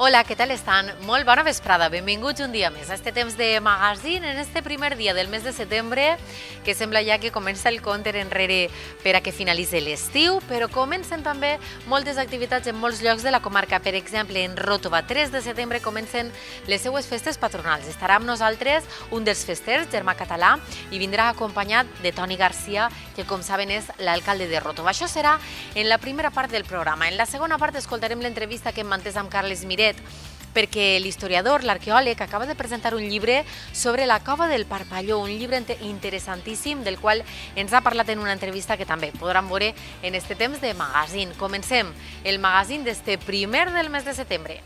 Hola, què tal estan? Molt bona vesprada, benvinguts un dia més a este temps de magazine en este primer dia del mes de setembre, que sembla ja que comença el compte enrere per a que finalitzi l'estiu, però comencen també moltes activitats en molts llocs de la comarca. Per exemple, en Ròtova, 3 de setembre comencen les seues festes patronals. Estarà amb nosaltres un dels festers, Germà Català, i vindrà acompanyat de Toni Garcia, que com saben és l'alcalde de Ròtova. Això serà en la primera part del programa. En la segona part escoltarem l'entrevista que hem mantès amb Carles Miret, perquè l'historiador, l'arqueòleg, acaba de presentar un llibre sobre la cova del Parpalló, un llibre interessantíssim del qual ens ha parlat en una entrevista que també podran veure en este temps de magazine. Comencem el magazine d'este primer del mes de setembre.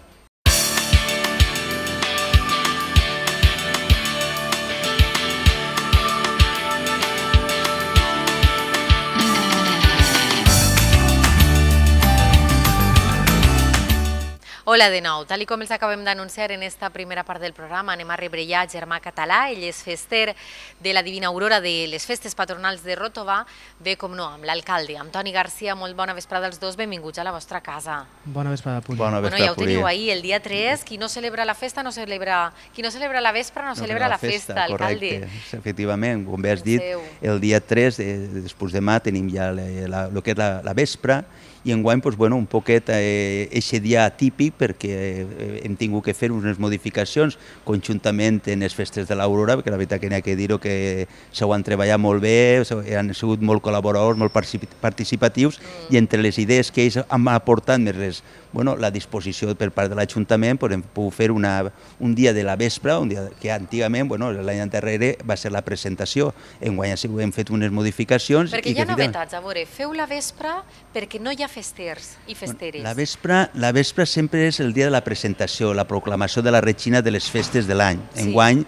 Hola de nou, tal com els acabem d'anunciar en esta primera part del programa, anem a rebre ja Germà Català. Ell és fester de la Divina Aurora de les festes patronals de Ròtova. Bé, com no, amb l'alcalde, amb Toni Garcia. Molt bona vesprada als dos, benvinguts a la vostra casa. Bona vesprada, Puri. Bona vesprada, ja ho teniu ahir, el dia 3, qui no celebra la festa no celebra... Qui no celebra la vespra no celebra la festa, alcalde. Correcte, efectivament, com bé has dit, el dia 3, després demà, tenim ja el que és la vespra, i enguany, un poquet eixe dia atípic, perquè hem tingut que fer unes modificacions conjuntament en les festes de l'Aurora, perquè la veritat que n'hi ha que dir-ho que s'ho han treballat molt bé, han sigut molt col·laboradors, molt participatius, i entre les idees que ells han aportat més la disposició per part de l'Ajuntament, hem pogut fer un dia de la vespre, un dia que antigament, l'any anterior, va ser la presentació. Enguany hem fet unes modificacions. Perquè hi ha novetats, a veure, feu la vespre perquè no hi ha festers i festeres. La vespre sempre és el dia de la presentació, la proclamació de la regina de les festes de l'any. Enguany,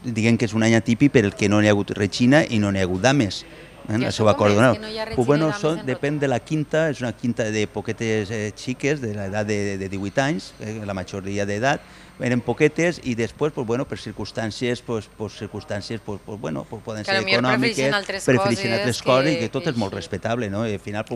diguem que és un any atípic per el que no hi ha hagut regina i no hi ha hagut dames. La seva corda, no? Depèn de la quinta, és una quinta de poquetes xiques, de l'edat de 18 anys, la majoria d'edat, eren poquetes i després, per circumstàncies, poden ser econòmiques, prefereixen altres coses i que tot és molt respectable, no? I al final,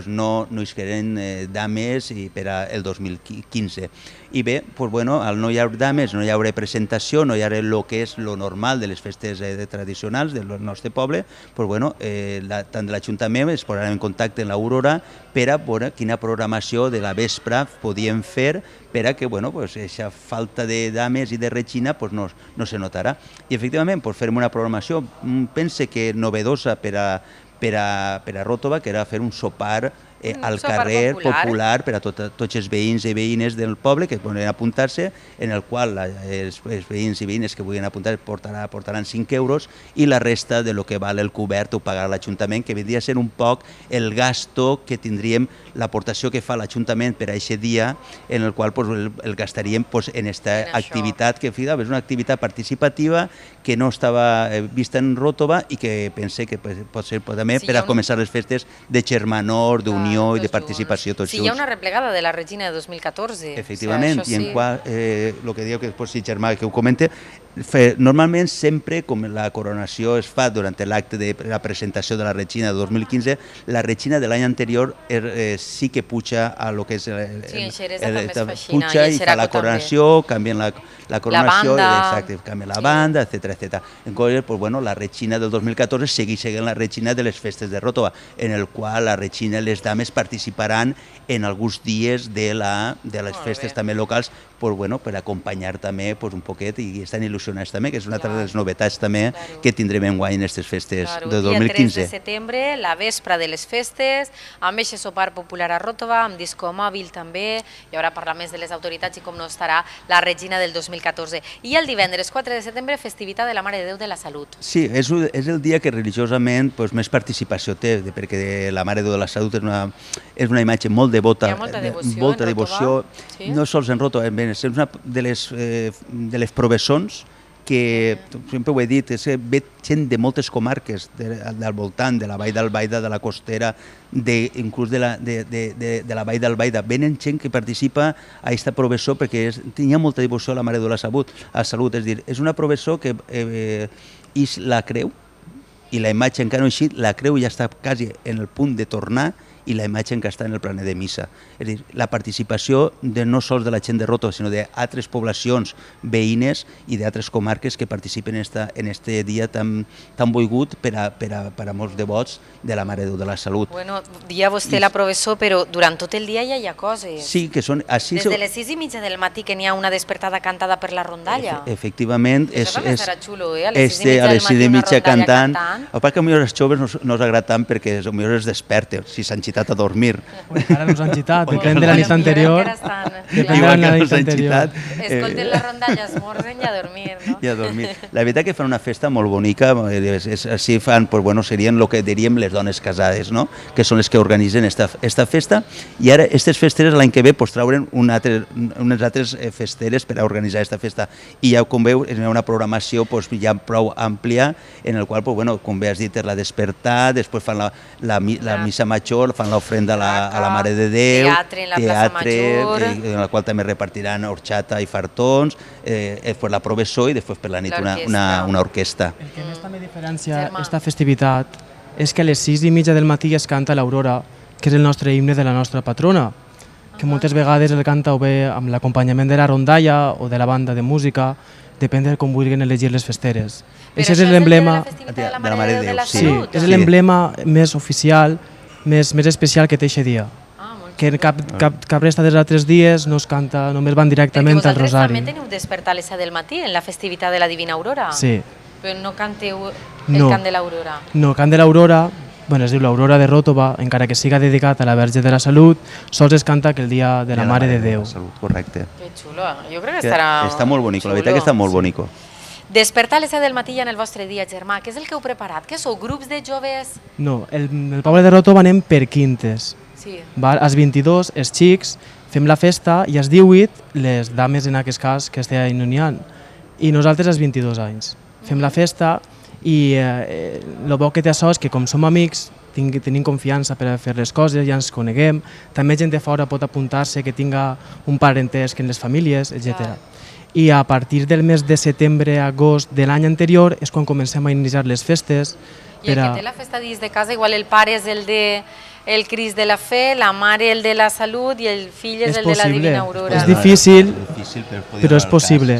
no hi queden dames per al 2015. I bé, al no hi haure dames, no hi haurà presentació, no hi haurà el que és lo normal de les festes tradicionals del nostre poble, tant de l'Ajuntament es posaran en contacte amb l'Aurora per a veure quina programació de la vespre podien fer per a que aquesta falta de dames i de regina no se notarà. I efectivament farem una programació, pense que novedosa per a Ròtova, que era fer un sopar al carrer popular per a tots els veïns i veïnes del poble que volen apuntar-se, en el qual els veïns i veïnes que vulguin apuntar portaran 5 euros i la resta de lo que val el cobert ho pagarà l'Ajuntament, que vindria a ser un poc el gasto que tindríem, l'aportació que fa l'Ajuntament per a aquest dia, en el qual el gastaríem en aquesta activitat, que és una activitat participativa que no estava vista en Ròtova i que pense que pot ser també per a començar les festes de germanor, d'unió i de participació tots junts. Sí, hi ha una replegada de la regina de 2014. Efectivament, i en qual, el que diu que després si Germà que ho comente, normalment sempre, com la coronació es fa durant l'acte de la presentació de la regina de 2015, la regina de l'any anterior sí que puja a lo que és puja i fa la coronació, canvien la coronació, canvien la banda, etc. En coses, la regina del 2014 segueix sent la regina de les festes de Ròtova, en el qual la regina i les dames participaran en alguns dies de les festes també locals per acompanyar també un poquet i estan il·lusionats també, que és una altra de les novetats també que tindrem enguany en aquestes festes de 2015. Dia 3 de setembre, la vespra de les festes, amb aquest sopar popular a Ròtova, amb disco mòbil també, hi haurà parlar més de les autoritats i com no estarà la regina del 2014. I el divendres 4 de setembre, festivitat de la Mare de Déu de la Salut. Sí, és el dia que religiosament més participació té, perquè la Mare de Déu de la Salut és una imatge molt devota, molta devoció, no sols en Ròtova, és una de les provessons que, sempre ho he dit, ve gent de moltes comarques del voltant, de la Vall d'Albaida, de la Costera, inclús de la Vall d'Albaida. Venen gent que participa a aquesta provessó perquè tenia molta devoció a la Mare de la Salut. És dir, és una provessó que és la creu, i la imatge encara no ha eixit, la creu ja està quasi en el punt de tornar i la imatge que està en el planer de missa. És a dir, la participació no sols de la gent de Ròtova, sinó d'altres poblacions veïnes i d'altres comarques que participen en aquest dia tan volgut per a molts devots de la Mare de Déu de la Salut. Bueno, dia vostè la professor, però durant tot el dia ja hi ha coses. Sí, que són... Des de les 6:30 del matí que n'hi ha una despertada cantada per la rondalla. Efectivament. Això també serà xulo, a les 6:30 cantant. El que potser als joves no us agrada tant perquè potser es desperten, si s'han xitat a dormir. Encara no s'han xitat, depèn de la nit anterior. Escolten la rondalla, esmorzen i a dormir, no? I a dormir. La veritat que fan una festa molt bonica, així fan, serien el que diríem les dones casades, no? Que són les que organitzen esta festa, i ara aquestes festeres l'any que ve trauran unes altres festeres per a organitzar aquesta festa, i ja com veu hi ha una programació ja prou àmplia en el qual, com bé has dit, és la despertar, després fan la missa major, fan l'ofrenda a la Mare de Déu, teatre, en la qual també repartiran horxata i fartons, després la professó i després per la nit una orquestra. El que més també diferencia aquesta festivitat és que a les 6:30 del matí es canta l'Aurora, que és el nostre himne de la nostra patrona, que moltes vegades el canta o bé amb l'acompanyament de la rondalla o de la banda de música, depèn de com vulguin elegir les festeres. Però això és l'emblema de la Mare de Déu de la Salut? Sí, és l'emblema més oficial, més especial que té aquest dia. Que en cap resta dels altres dies no es canta, només van directament al Rosari. Perquè vosaltres també teniu despertar a les 7 del matí en la festivitat de la Divina Aurora? Sí. Però no canteu el cant de l'Aurora? No, el cant de l'Aurora, es diu l'Aurora de Ròtova, encara que siga dedicat a la Verge de la Salut, sols es canta aquell dia de la Mare de Déu. Correcte. Que xulo, jo crec que estarà... Està molt bonic, la veritat que està molt bonic. Despertar a les 7 del matí en el vostre dia, germà, què és el que heu preparat? Què sou, grups de joves? No, el poble de Ròtova anem per quintes. Sí. Als 22, els xics, fem la festa, i als 18, les dames en aquest cas que estan uniant. I nosaltres als 22 anys. Fem la festa i el bo que té això és que com som amics, tenim confiança per a fer les coses, ja ens coneguem, també gent de fora pot apuntar-se que tinga un parentesc en les famílies, etc. I a partir del mes de setembre a agost de l'any anterior és quan comencem a iniciar les festes. I el que té la festa dins de casa, igual el pare és el de el Crist de la Fe, la mare el de la Salut i el fill és el de la Divina Aurora. És difícil, però és possible.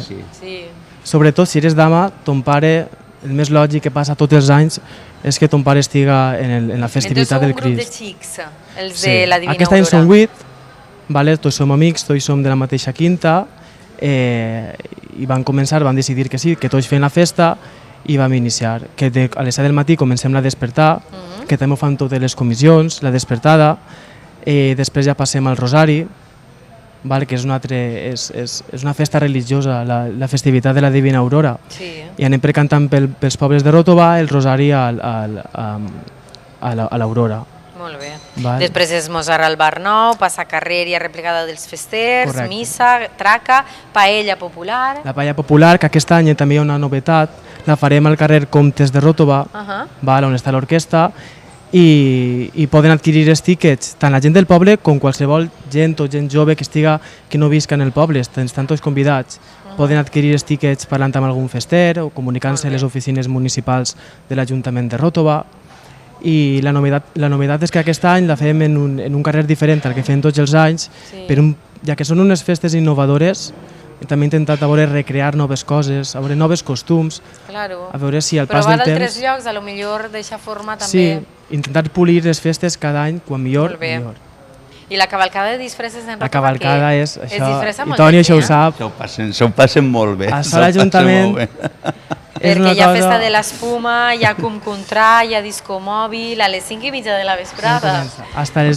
Sobretot si eres dama, ton pare, el més lògic que passa tots els anys és que ton pare estiga en la festivitat del Crist. Entonces un grup de xics, els de la Divina Aurora. Aquest any som 8, tots som amics, tots som de la mateixa quinta, i van decidir que sí, que tots feien la festa, i vam iniciar. Que a les 7 del matí comencem la despertar, que també ho fan totes les comissions, la despertada, després ja passem al Rosari, que és una festa religiosa, la festivitat de la Divina Aurora, i anem cantant pels pobles de Ròtova el Rosari a l'Aurora. Molt bé. Després esmorzar al Bar Nou, passar carrer i arreplegada dels festers, missa, traca, paella popular... La paella popular, que aquest any també hi ha una novetat, la farem al carrer Comtes de Ròtova, on està l'orquestra, i poden adquirir els tíquets tant la gent del poble com qualsevol gent o gent jove que no visca en el poble, estan tots convidats. Poden adquirir els tíquets parlant amb algun fester o comunicant-se a les oficines municipals de l'Ajuntament de Ròtova. I la novetat és que aquest any la fem en un carrer diferent al que fem tots els anys, ja que són unes festes innovadores. També he intentat recrear noves coses, noves costums, a veure si al pas del temps... Provar d'altres llocs, potser d'eixa forma també... Sí, intentar polir les festes cada any, quan millor, millor. I la cavalcada de disfresses en Ròtova, la cavalcada és això, i Toni això ho sap. S'ho passen molt bé. A l'Ajuntament... Perquè hi ha festa de l'espuma, hi ha cum contrar, hi ha disco mòbil, a les 5:30 de la vesprada.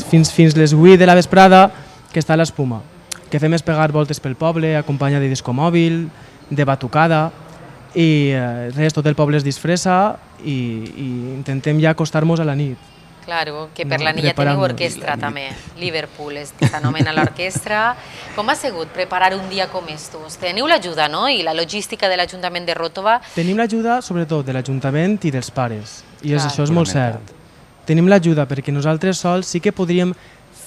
Fins les 8 de la vesprada que està l'espuma. Que fem és pegar voltes pel poble, acompanyat de disco mòbil, de batucada, i tot el poble es disfressa i intentem ja acostar-nos a la nit. Claro, que per la nit ja teniu orquestra també, Liverpool, s'anomena l'orquestra. Com ha sigut preparar un dia com estos? Teniu l'ajuda, no?, i la logística de l'Ajuntament de Ròtova. Tenim l'ajuda, sobretot, de l'Ajuntament i dels pares, i això és molt cert. Tenim l'ajuda perquè nosaltres sols sí que podríem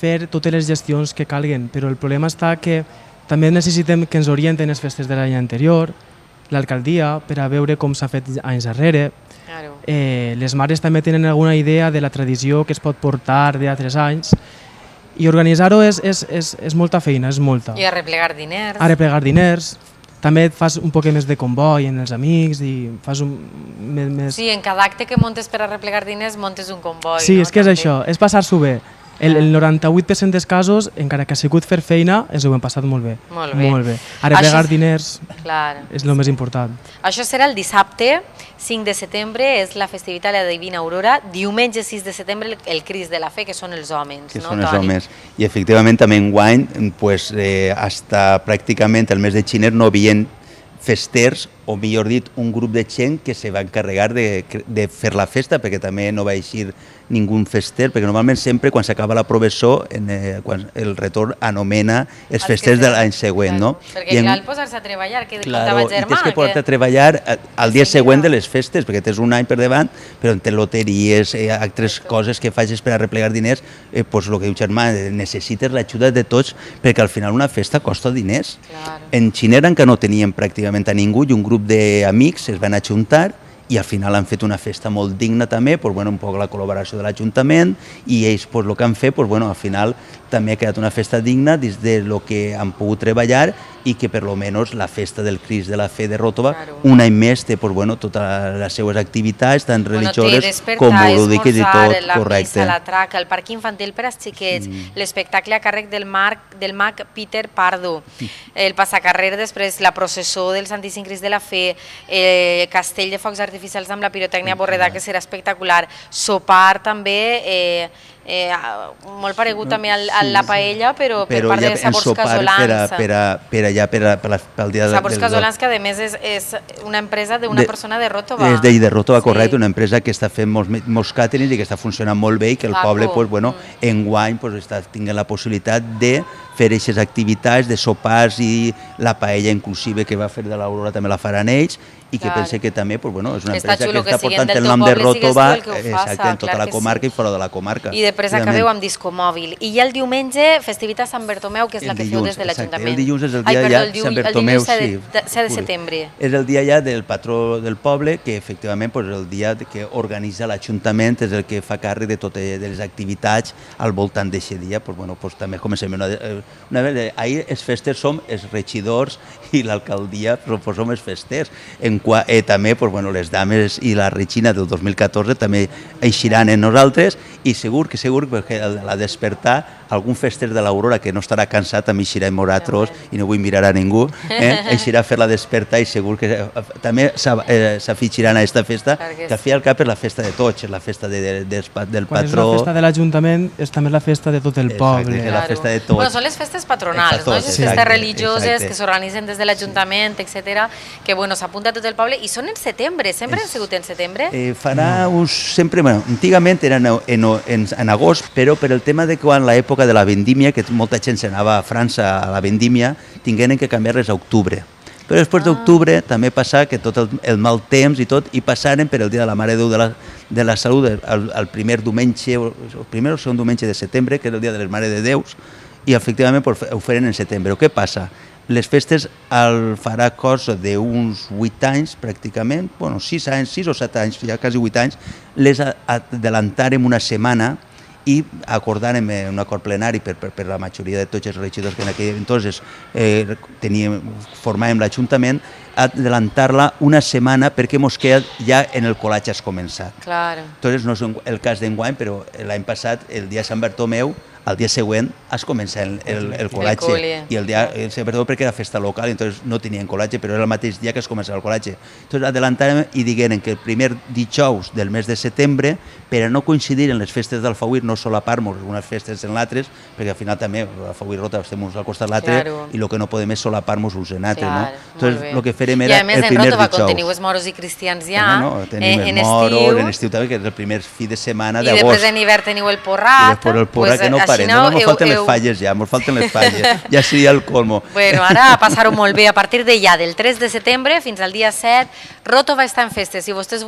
fer totes les gestions que calguen, però el problema està que també necessitem que ens orienten les festes de l'any anterior, l'alcaldia, per a veure com s'ha fet anys darrere. Les mares també tenen alguna idea de la tradició que es pot portar d'altres anys i organitzar-ho és molta feina, és molta. I arreplegar diners. Arreplegar diners. També et fas un poc més de comboi en els amics i fas més... Sí, en cada acte que montes per arreplegar diners montes un comboi. Sí, és que és això, és passar-s'ho bé. El 98% dels casos, encara que ha sigut fer feina, ens ho hem passat molt bé. Molt bé. Molt bé. Arreplegar diners és el més important. Això serà el dissabte, 5 de setembre, és la festivitat de la Divina Aurora. Diumenge, 6 de setembre, el Crist de la Fe, que són els homes. Que són els homes. I efectivament també enguany, hasta pràcticament el mes de gener no havien festers, o millor dit, un grup de gent que se va encarregar de fer la festa, perquè també no va eixir ningú fester, perquè normalment sempre quan s'acaba la professó, quan el retorn anomena els festers de l'any següent, no? Perquè clar, el posar-se a treballar, que contava el germà. I tens que posar-te a treballar al dia següent de les festes, perquè tens un any per davant, però en loteries, altres coses que facis per arreplegar diners, el que diu germà, necessites l'ajuda de tots, perquè al final una festa costa diners. En Xinera encara no teníem pràcticament a ningú i un grup d'amics es van ajuntar i al final han fet una festa molt digna també, un poc la col·laboració de l'Ajuntament i ells el que han fet, al final també ha quedat una festa digna des del que han pogut treballar i que per lo menos la festa del Crist de la Fe de Ròtova un any més té totes les seues activitats, tant religioses com lúdiques i tot, correcte. La traca, el parc infantil per als xiquets, l'espectacle a càrrec del mag Peter Pardo, el passacarrer després, la processó del Santíssim Crist de la Fe, castell de focs artificials amb la pirotècnia Borredà, que serà espectacular, sopar també, molt paregut també a la paella, però per part de Sabors Casolans. Pel dia de... Sabors Casolans, que a més és una empresa d'una persona de Ròtova. És de Ròtova, correcte, una empresa que està fent molts càterings i que està funcionant molt bé i que el poble, enguany, està tenint la possibilitat de fer aquestes activitats, de sopars i la paella inclusive que va fer de l'Aurora també la faran ells i que pense que també és una empresa que està portant el nom de Ròtova en tota la comarca i fora de la comarca. I després acabeu amb discomòbil. I ja el diumenge, festivitat Sant Bartomeu, que és la que feu des de l'Ajuntament. El dilluns és el dia ja Sant Bartomeu, sí. 7 de setembre. És el dia ja del patró del poble, que efectivament és el dia que organitza l'Ajuntament, és el que fa càrrec de totes les activitats al voltant d'aquest dia. També comencem una vegada. Ahir els festers som els regidors i l'alcaldia, però som els festers. També les dames i la regina del 2014 també eixiran en nosaltres i segur que a despertar algun fester de l'Aurora que no estarà cansat també eixirà en nosaltres i no vull mirar a ningú, eixirà a fer-la despertar i segur que també s'afitxiran a aquesta festa, que al fi i al cap és la festa de tots, és la festa del patró. Quan és la festa de l'Ajuntament és també la festa de tot el poble. Exacte, és la festa de tots. Són les festes patronals, les festes religioses que s'organitzen des de l'Ajuntament, etc., que s'apunta tot el poble i són en setembre, sempre han sigut en setembre? Farà sempre, antigament eren en agost, però per el tema de quan l'època de la vendímia, que molta gent s'anava a França a la vendímia, tingueren que canviar-les a octubre. Però després d'octubre també passà que tot el mal temps i tot, i passaren per el dia de la Mare de Déu de la Salut, el primer diumenge, el primer o segon diumenge de setembre, que és el dia de les Mare de Déus, i efectivament ho feren en setembre. Què passa? Les festes farà cosa d'uns 8 anys pràcticament, 6 o 7 anys, ja quasi 8 anys, les adelantàrem una setmana i acordàrem un acord plenari per la majoria de tots els regidors que en aquell entonces formàvem l'Ajuntament, adelantar-la una setmana perquè mos queda ja en el col·latge has començat. Entonces no és el cas d'enguany, però l'any passat, el dia de Sant Bartomeu, el dia següent has començat el col·latge i el dia de Sant Bartomeu perquè era festa local, entonces no tenien col·latge, però era el mateix dia que has començat el col·latge. Entonces adelantàrem i digueren que el primer dijous del mes de setembre, per a no coincidir en les festes d'Alfauir, no solapar-nos unes festes en l'altres, perquè al final també Alfauir i Rota estem uns al costat l'altre i el que no podem és solapar-nos uns en altres. Entonces el que farem era el primer dijous. I a més en Ròtova, com teniu els moros i cristians ja, en estiu també, que és el primer fi de setmana d'agost. I després en hivern teniu el porrat, que no paret, només mos falten les falles ja, mos falten les falles, ja seria el colmo. Bueno, ara a passar-ho molt bé, a partir de ja, del 3 de setembre fins al dia 7, Ròtova està en festes. Si vostès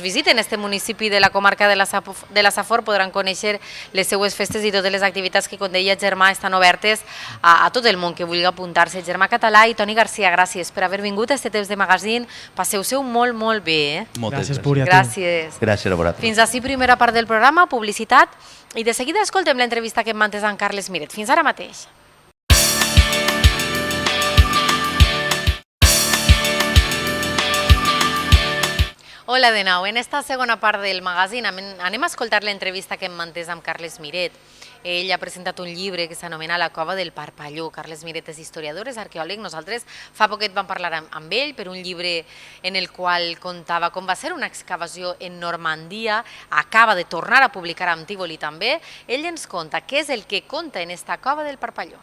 visiten este municipi de la comarca de la Safor podran conèixer les seues festes i totes les activitats que, com deia Germà, estan obertes a tot el món que vulgui apuntar-se. Germà Català i Toni Garcia, gràcies per haver vingut a este temps de magazine. Passeu-seu molt, molt bé. Gràcies, Puri, a tu. Gràcies. Gràcies a vosaltres. Fins ací primera part del programa, publicitat, i de seguida escoltem l'entrevista que hem mantès amb Carles Miret. Fins ara mateix. Hola de nou. En esta segona part del magazine anem a escoltar l'entrevista que hem mantès amb Carles Miret. Ell ha presentat un llibre que s'anomena La cova del Parpalló. Carles Miret és historiador, és arqueòleg. Nosaltres fa poquet vam parlar amb ell per un llibre en el qual contava com va ser una excavació en Normandia. Acaba de tornar a publicar amb Tívoli també. Ell ens conta què és el que conta en esta cova del Parpalló.